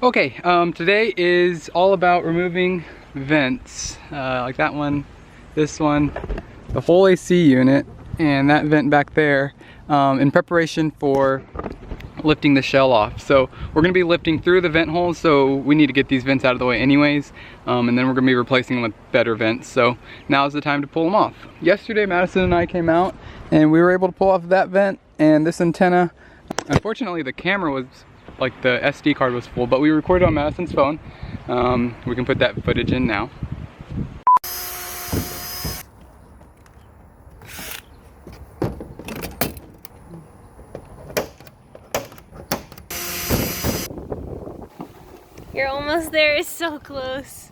Okay, today is all about removing vents, like that one, this one, the whole AC unit, and that vent back there, in preparation for lifting the shell off. So we're going to be lifting through the vent holes, so we need to get these vents out of the way anyways, and then we're going to be replacing them with better vents. So now's the time to pull them off. Yesterday Madison and I came out and we were able to pull off that vent and this antenna. Unfortunately the camera was, like the SD card was full, but we recorded on Madison's phone. We can put that footage in now. You're almost there, it's so close.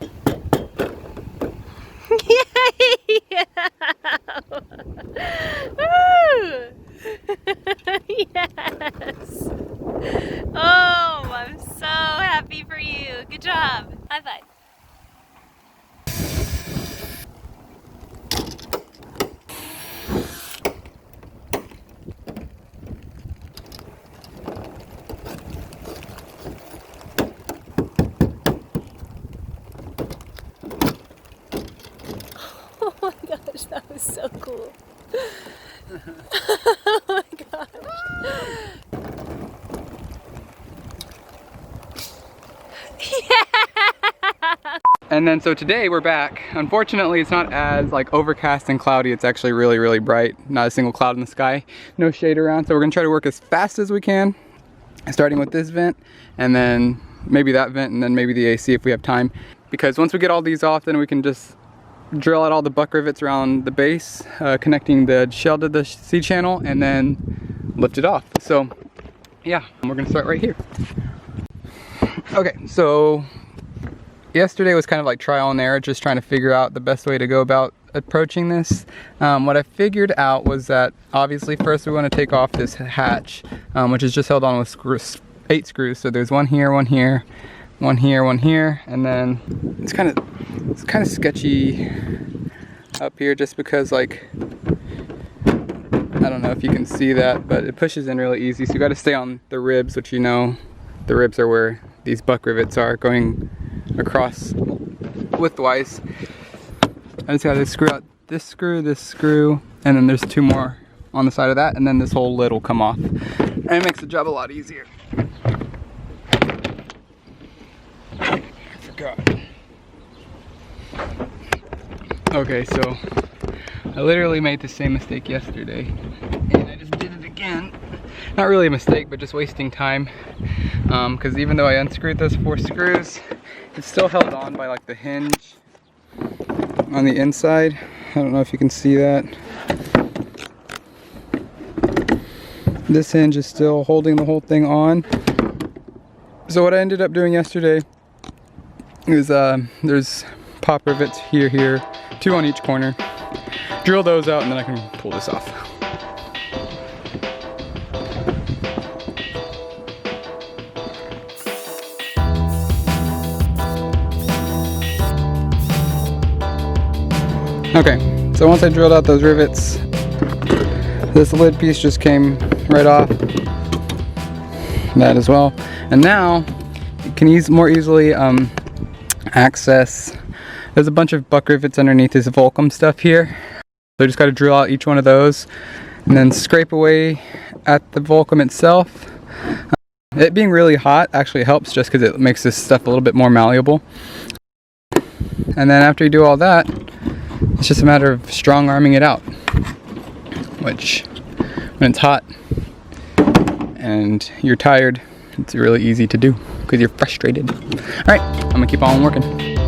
Yeah. Woo! Yes. Oh, I'm so happy for you. Good job. High five. Oh my gosh, that was so cool. Oh my gosh. And then so today we're back. Unfortunately it's not as like overcast and cloudy. It's actually really bright. Not a single cloud in the sky. No shade around. So we're gonna try to work as fast as we can. Starting with this vent and then maybe that vent and then maybe the AC if we have time. Because once we get all these off, then we can just drill out all the buck rivets around the base, connecting the shell to the C channel, and then lift it off. So yeah, we're gonna start right here. Okay, so yesterday was kind of like trial and error, just trying to figure out the best way to go about approaching this. What I figured out was that obviously first we want to take off this hatch, which is just held on with 8 screws. So there's one here, one here, one here, one here, and then it's kind of sketchy up here just because, like, I don't know if you can see that, but it pushes in really easy. So you got to stay on the ribs, which, you know, the ribs are where these buck rivets are going across widthwise. I just got to screw out this screw, and then there's 2 more on the side of that, and then this whole lid will come off. And it makes the job a lot easier. I forgot. Okay, so I literally made the same mistake yesterday, and I just did it again. Not really a mistake, but just wasting time. Because even though I unscrewed those 4 screws, it's still held on by like the hinge on the inside. I don't know if you can see that. This hinge is still holding the whole thing on. So what I ended up doing yesterday is there's pop rivets here, 2 on each corner. Drill those out and then I can pull this off. Okay, so once I drilled out those rivets, this lid piece just came right off. That as well. And now you can more easily access. There's a bunch of buck rivets underneath this Volcom stuff here. So I just got to drill out each one of those and then scrape away at the Volcom itself. It being really hot actually helps just because it makes this stuff a little bit more malleable. And then after you do all that, it's just a matter of strong arming it out, which when it's hot and you're tired, it's really easy to do because you're frustrated. All right, I'm gonna keep on working.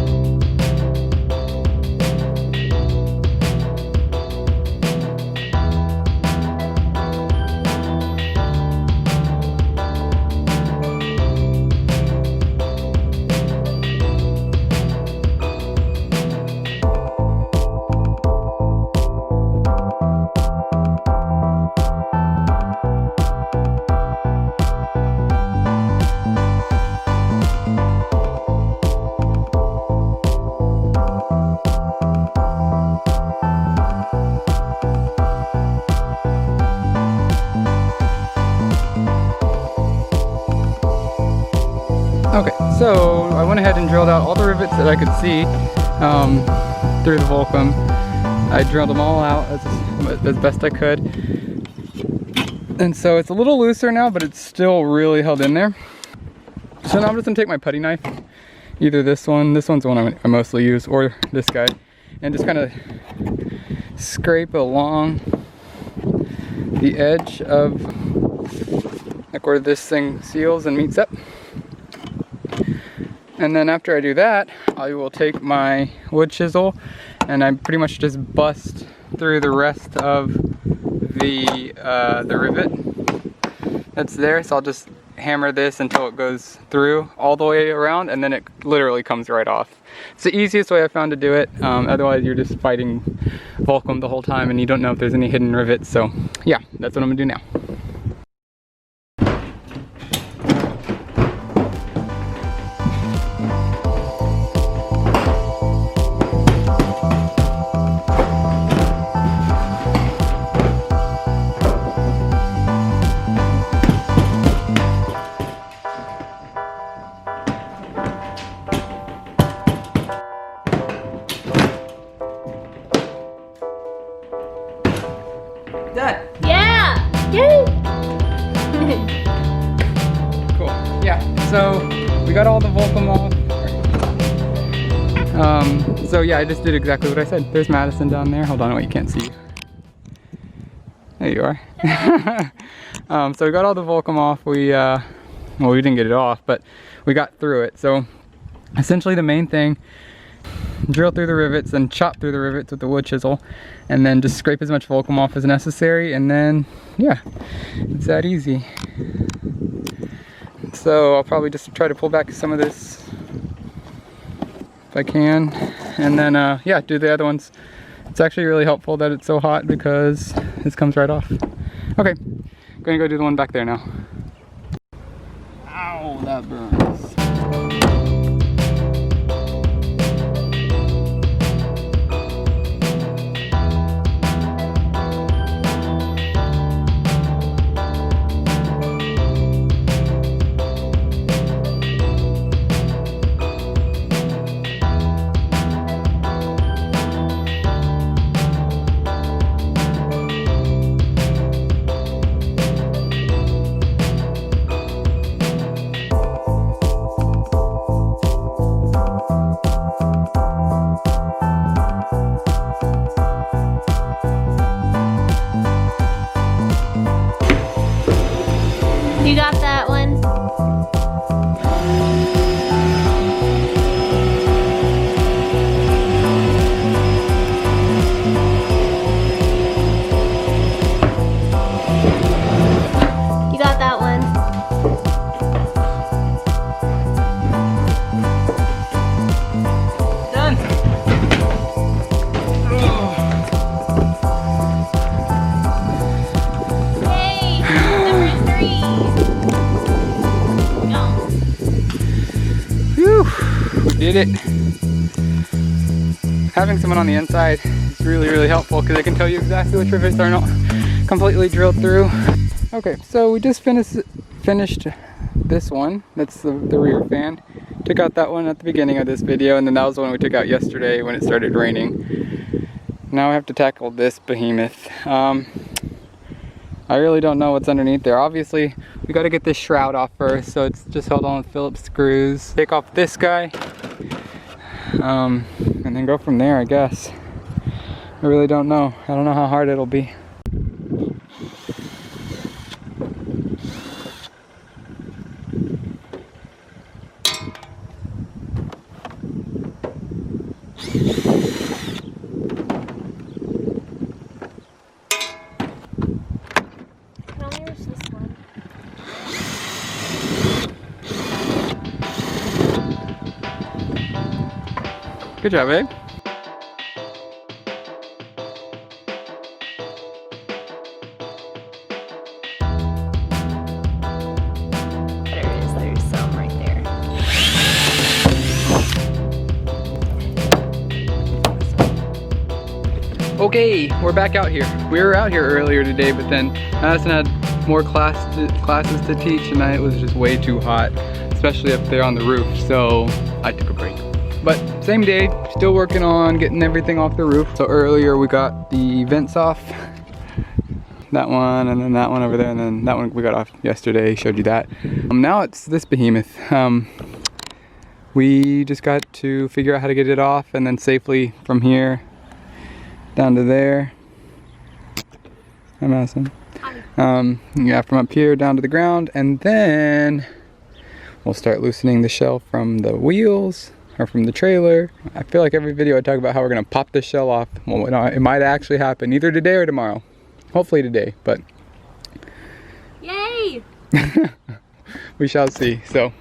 So I went ahead and drilled out all the rivets that I could see through the Volcom. I drilled them all out as best I could. And so it's a little looser now, but it's still really held in there. So now I'm just gonna take my putty knife, either this one's the one I mostly use, or this guy, and just kind of scrape along the edge of like where this thing seals and meets up. And then after I do that, I will take my wood chisel and I pretty much just bust through the rest of the rivet that's there. So I'll just hammer this until it goes through all the way around, and then it literally comes right off. It's the easiest way I found to do it. Otherwise you're just fighting Volcom the whole time and you don't know if there's any hidden rivets. So yeah, that's what I'm gonna do now. Done. Yeah! Yay! Cool. Yeah, so we got all the Volcom off. So yeah, I just did exactly what I said. There's Madison down there. Hold on, wait, you can't see. There you are. So we got all the Volcom off. Well, we didn't get it off, but we got through it. So essentially the main thing, drill through the rivets and chop through the rivets with the wood chisel, and then just scrape as much Volcom off as necessary, and then yeah, it's that easy. So I'll probably just try to pull back some of this if I can, and then yeah, do the other ones. It's actually really helpful that it's so hot because this comes right off. Okay, gonna go do the one back there now. Ow, that burns. You got that one? You got that one? Done. Hey, number 3. Whew, we did it. Having someone on the inside is really, really helpful because they can tell you exactly which rivets are not completely drilled through. Okay, so we just finished this one. That's the rear fan. Took out that one at the beginning of this video, and then that was the one we took out yesterday when it started raining. Now I have to tackle this behemoth. I really don't know what's underneath there. Obviously, we got to get this shroud off first, so it's just held on with Phillips screws. Take off this guy, and then go from there, I guess. I really don't know. I don't know how hard it'll be. Good job, babe. There's some right there. Okay, we're back out here. We were out here earlier today, but then Madison had more classes to teach, and it was just way too hot, especially up there on the roof. so I took a break. But same day, still working on getting everything off the roof. So earlier we got the vents off. That one, and then that one over there, and then that one we got off yesterday, showed you that. Now it's this behemoth. We just got to figure out how to get it off, and then safely from here down to there. Hi, Madison. Yeah, from up here down to the ground, and then we'll start loosening the shell from the wheels, or from the trailer. I feel like every video I talk about how we're gonna pop this shell off. Well, no, it might actually happen either today or tomorrow. Hopefully today, but yay! We shall see. So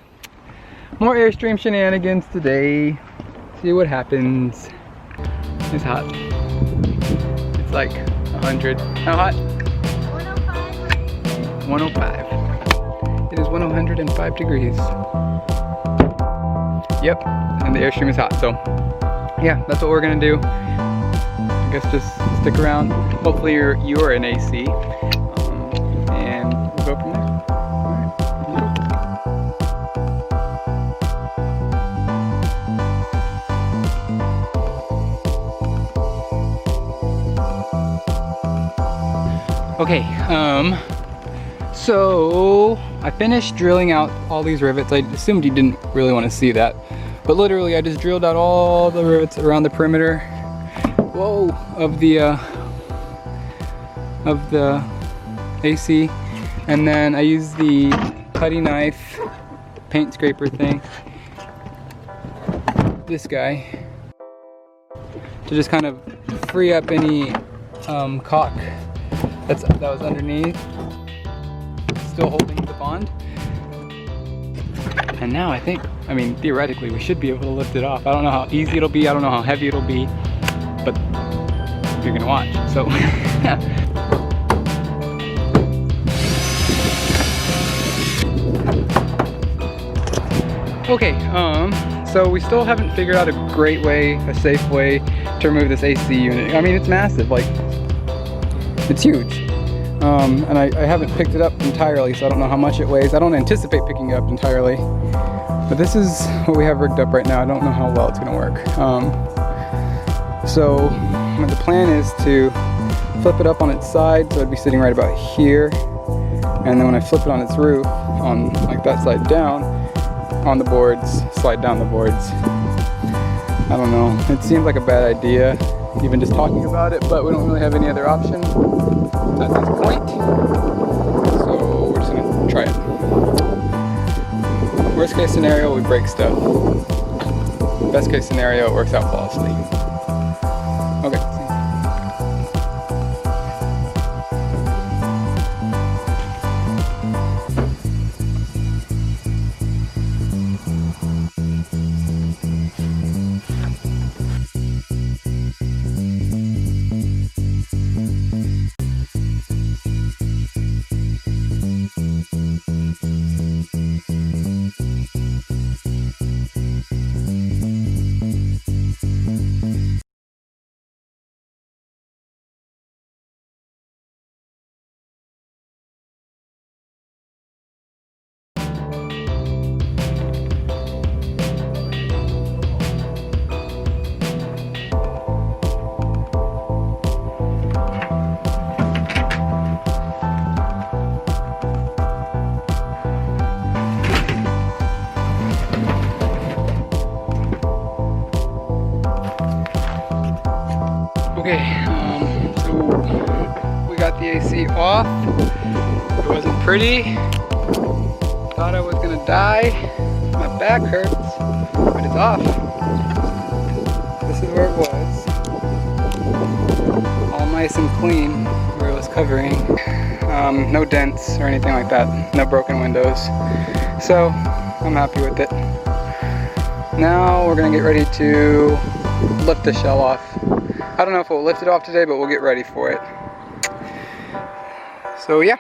more Airstream shenanigans today. See what happens. It's hot. It's like 100. How hot? 105. 105. It is 105 degrees. Yep, and the Airstream is hot. So yeah, that's what we're gonna do. I guess just stick around. Hopefully you're in AC, and we'll go from there. Okay, so I finished drilling out all these rivets. I assumed you didn't really want to see that, but literally I just drilled out all the rivets around the perimeter. Whoa, of the AC, and then I used the putty knife paint scraper thing, this guy, to just kind of free up any caulk that was underneath, still holding the bond. And now I mean theoretically we should be able to lift it off. I don't know how easy it'll be, I don't know how heavy it'll be, but you're gonna watch, so. Okay, so we still haven't figured out a great way, a safe way to remove this AC unit. I mean, it's massive, like, it's huge. And I haven't picked it up entirely, so I don't know how much it weighs. I don't anticipate picking it up entirely. But this is what we have rigged up right now. I don't know how well it's gonna work. So the plan is to flip it up on its side, so it'd be sitting right about here. And then when I flip it on its roof, on like that side down, on the boards, slide down the boards. I don't know, it seems like a bad idea, even just talking about it, but we don't really have any other option at this point. So we're just gonna try it. Worst case scenario, we break stuff. Best case scenario, it works out flawlessly. Okay. Okay, so we got the AC off. It wasn't pretty. Thought I was gonna die. My back hurts, but it's off. This is where it was. All nice and clean where it was covering. No dents or anything like that. No broken windows. So I'm happy with it. Now we're gonna get ready to lift the shell off. I don't know if we'll lift it off today, but we'll get ready for it. So yeah.